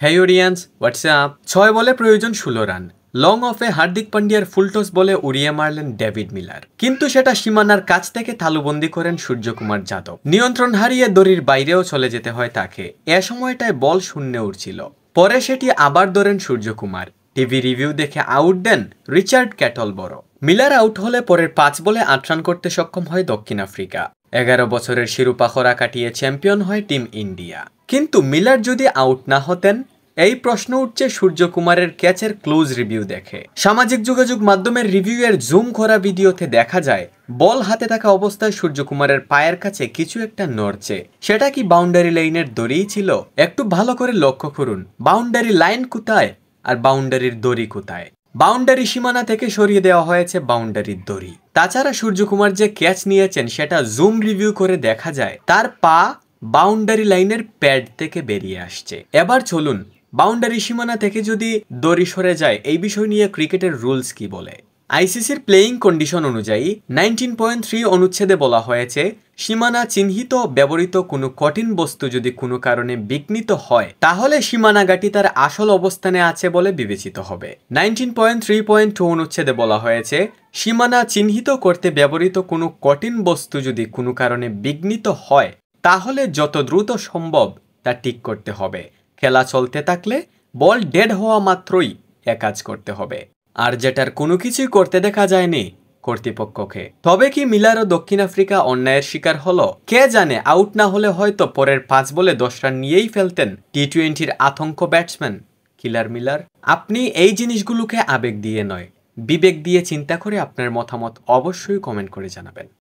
হেই audience, WhatsApp. 6 বলে প্রয়োজন 16 run. Long অফে Hardik পান্ডিয়ার full toss বলে উড়িয়ে মারলেন ডেভিড মিলার, কিন্তু সেটা সীমানার কাছ থেকে তালুবন্দি করেন সূর্যকুমার যাদব। নিয়ন্ত্রণ হারিয়ে দড়ির বাইরেও চলে যেতে হয় তাকে। এ সময়টায় বল শূন্যে উঠছিল। পরে সেটি আবার ধরেন সূর্যকুমার। টিভি রিভিউ দেখে আউট দেন রিচার্ড ক্যাটল বড়। মিলার আউট হলে পরের 5 বলে 8 রান করতে সক্ষম হয় দক্ষিণ আফ্রিকা। 11 বছরের শিরোপা খরা কাটিয়ে চ্যাম্পিয়ন হয় টিম ইন্ডিয়া। কিন্তু মিলার যদি আউট না হতেন? এই প্রশ্ন উঠছে সূর্যকুমারের ক্যাচের ক্লোজ রিভিউ দেখে। সামাজিক যোগাযোগ মাধ্যমের রিভিউয়ের জুম করা ভিডিওতে দেখা যায় বল হাতে থাকা অবস্থায় সূর্যকুমারের পায়ের কাছে কিছু একটা নড়ছে। সেটা কি বাউন্ডারি লাইনের দড়িই ছিল? একটু ভালো করে লক্ষ্য করুন, বাউন্ডারি লাইন কোথায় আর বাউন্ডারির দড়ি কোথায়? বাউন্ডারি সীমানা থেকে সরিয়ে দেওয়া হয়েছে বাউন্ডারির দড়ি। তাছাড়া সূর্যকুমার যে ক্যাচ নিয়েছেন সেটা জুম রিভিউ করে দেখা যায় তার পা বাউন্ডারি লাইনের প্যাড থেকে বেরিয়ে আসছে। এবার চলুন, বাউন্ডারি সীমানা থেকে যদি দড়ি সরে যায় এই বিষয় নিয়ে ক্রিকেটের রুলস কি বলে। আইসিসির প্লেয়িং কন্ডিশন অনুযায়ী 19.3 অনুচ্ছেদে বলা হয়েছে, সীমানা চিহ্নিত ব্যবহৃত কোনো কঠিন বস্তু যদি কোনো কারণে বিঘ্নিত হয় তাহলে সীমানাগাটি তার আসল অবস্থানে আছে বলে বিবেচিত হবে। 19.3.2 অনুচ্ছেদে বলা হয়েছে, সীমানা চিহ্নিত করতে ব্যবহৃত কোনো কঠিন বস্তু যদি কোনো কারণে বিঘ্নিত হয় তাহলে যত দ্রুত সম্ভব তা ঠিক করতে হবে। খেলা চলতে থাকলে বল ডেড হওয়া মাত্রই এ কাজ করতে হবে। আর যেটার কোনো কিছুই করতে দেখা যায়নি কর্তৃপক্ষকে। তবে কি মিলার ও দক্ষিণ আফ্রিকা অন্যায়ের শিকার হলো? কে জানে, আউট না হলে হয়তো পরের 5 বলে 10 রান নিয়েই ফেলতেন টি-20-র আতঙ্ক ব্যাটসম্যান কিলার মিলার। আপনি এই জিনিসগুলোকে আবেগ দিয়ে নয়, বিবেক দিয়ে চিন্তা করে আপনার মতামত অবশ্যই কমেন্ট করে জানাবেন।